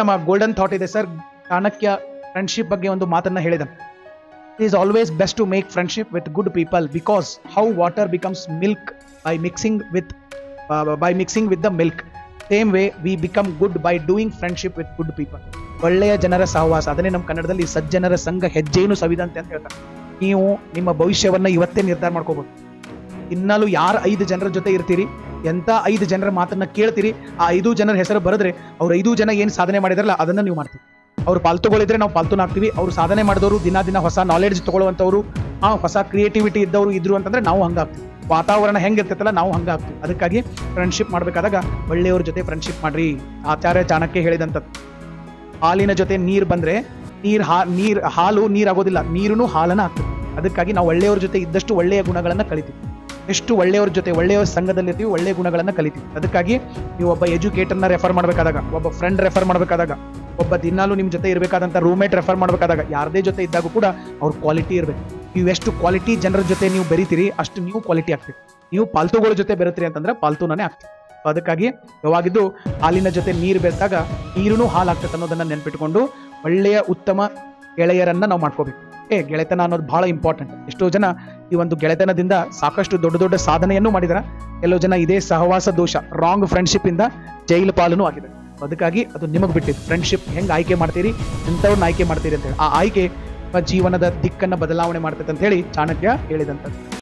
ನಮ್ಮ golden thought ಇದೆ sir. Chanakya friendship ಬಗ್ಗೆ ಒಂದು ಮಾತನ್ನ ಹೇಳಿದ. It is always best to make friendship with good people because how water becomes milk by mixing with the milk, same way we become good by doing friendship with good people. ಒಳ್ಳೆಯ ಜನರ ಸಹವಾಸ, ಅದನ್ನೇ ನಮ್ಮ ಕನ್ನಡದಲ್ಲಿ ಸಜ್ಜನರ ಸಂಘ ಹೆಜ್ಜೆಯನ್ನು ಸವಿದಂತೆ ಅಂತ ಹೇಳ್ತಾರೆ. ನೀವು ನಿಮ್ಮ ಭವಿಷ್ಯವನ್ನ ಇವತ್ತೇ ನಿರ್ಧಾರ ಮಾಡ್ಕೋಬಹುದು. ಇನ್ನೂ ಯಾರು 5 ಜನರ ಜೊತೆ ಇರ್ತೀರಿ, ಎಂತ 5 ಜನರ ಮಾತನ್ನ ಕೇಳ್ತೀರಿ, ಆ 5 ಜನರ ಹೆಸರು ಬರೆದ್ರೆ ಅವ್ರ 5 ಜನ ಏನ್ ಸಾಧನೆ ಮಾಡಿದಾರಲ್ಲ ಅದನ್ನ ನೀವು ಮಾಡ್ತೀವಿ. ಅವ್ರು ಪಾಲ್ತುಗಳಿದ್ರೆ ನಾವು ಪಾಲ್ತುನಾಗ್ತೀವಿ. ಅವ್ರು ಸಾಧನೆ ಮಾಡಿದವರು, ದಿನ ಹೊಸ ನಾಲೆಡ್ಜ್ ತಗೊಳ್ಳುವಂಥವ್ರು, ಹೊಸ ಕ್ರಿಯೇಟಿವಿಟಿ ಇದ್ದವರು ಇದ್ರು ಅಂತಂದ್ರೆ ನಾವು ಹಂಗಾಗ್ತೀವಿ. ವಾತಾವರಣ ಹೆಂಗಿರ್ತೈತಲ್ಲ ನಾವು ಹಂಗಾಗ್ತೀವಿ. ಅದಕ್ಕಾಗಿ ಫ್ರೆಂಡ್ಶಿಪ್ ಮಾಡ್ಬೇಕಾದಾಗ ಒಳ್ಳೆಯವ್ರ ಜೊತೆ ಫ್ರೆಂಡ್ಶಿಪ್ ಮಾಡ್ರಿ. ಆಚಾರ್ಯ ಚಾಣಕ್ಯ ಹೇಳಿದಂಥದ್ದು. ಹಾಲಿನ ಜೊತೆ ನೀರು ಬಂದ್ರೆ ಹಾಲು ನೀರಾಗೋದಿಲ್ಲ, ನೀರು ಹಾಲನ್ನ ಆಗ್ತದೆ. ಅದಕ್ಕಾಗಿ ನಾವು ಒಳ್ಳೆಯವ್ರ ಜೊತೆ ಇದ್ದಷ್ಟು ಒಳ್ಳೆಯ ಗುಣಗಳನ್ನ ಕಲಿತೀವಿ. ಎಷ್ಟು ಒಳ್ಳೆಯವ್ರ ಜೊತೆ ಒಳ್ಳೆಯವ್ರ ಸಂಘದಲ್ಲಿರ್ತೀವಿ, ಒಳ್ಳೆಯ ಗುಣಗಳನ್ನ ಕಲಿತೀವಿ. ಅದಕ್ಕಾಗಿ ನೀವು ಒಬ್ಬ ಎಜುಕೇಟರ್ನ ರೆಫರ್ ಮಾಡಬೇಕಾದಾಗ, ಒಬ್ಬ ಫ್ರೆಂಡ್ ರೆಫರ್ ಮಾಡಬೇಕಾದಾಗ, ಒಬ್ಬ ದಿನಾಲು ನಿಮ್ಮ ಜೊತೆ ಇರಬೇಕಾದಂಥ ರೂಮ್ಮೇಟ್ ರೆಫರ್ ಮಾಡಬೇಕಾದಾಗ, ಯಾರದೇ ಜೊತೆ ಇದ್ದಾಗ ಕೂಡ ಅವ್ರ ಕ್ವಾಲಿಟಿ ಇರಬೇಕು. ನೀವು ಎಷ್ಟು ಕ್ವಾಲಿಟಿ ಜನರ ಜೊತೆ ನೀವು ಬೆರಿತೀರಿ ಅಷ್ಟು ನೀವು ಕ್ವಾಲಿಟಿ ಆಗ್ತೀವಿ. ನೀವು ಪಾಲ್ತುಗಳ ಜೊತೆ ಬೆರೆತ್ರಿ ಅಂತಂದ್ರೆ ಪಾಲ್ತುನೇ ಆಗ್ತೀವಿ. ಅದಕ್ಕಾಗಿ ಯಾವಾಗಿದ್ದು ಹಾಲಿನ ಜೊತೆ ನೀರು ಬೆರೆತಾಗ ನೀರು ಹಾಲು ಆಗ್ತದೆ ಅನ್ನೋದನ್ನ ನೆನ್ಪಿಟ್ಕೊಂಡು ಒಳ್ಳೆಯ ಉತ್ತಮ ಗೆಳೆಯರನ್ನ ನಾವು ಮಾಡ್ಕೋಬೇಕು. ಗೆಳೆತನ ಅನ್ನೋದು ಬಹಳ ಇಂಪಾರ್ಟೆಂಟ್. ಎಷ್ಟೋ ಜನ ಈ ಒಂದು ಗೆಳೆತನದಿಂದ ಸಾಕಷ್ಟು ದೊಡ್ಡ ದೊಡ್ಡ ಸಾಧನೆಯನ್ನು ಮಾಡಿದಾರೆ. ಕೆಲವು ಜನ ಇದೇ ಸಹವಾಸ ದೋಷ, ರಾಂಗ್ ಫ್ರೆಂಡ್ಶಿಪ್ ಇಂದ ಜೈಲು ಪಾಲನು ಆಗಿದೆ. ಅದಕ್ಕಾಗಿ ಅದು ನಿಮಗೆ ಬಿಟ್ಟಿದ್ದು. ಫ್ರೆಂಡ್ಶಿಪ್ ಹೆಂಗ್ ಆಯ್ಕೆ ಮಾಡ್ತೀರಿ, ಎಂಥವ್ರನ್ನ ಆಯ್ಕೆ ಮಾಡ್ತೀರಿ ಅಂತ ಹೇಳಿ, ಆ ಆಯ್ಕೆ ಜೀವನದ ದಿಕ್ಕನ್ನ ಬದಲಾವಣೆ ಮಾಡ್ತೈತೆ ಅಂತ ಹೇಳಿ ಚಾಣಕ್ಯ ಹೇಳಿದಂಥದ್ದು.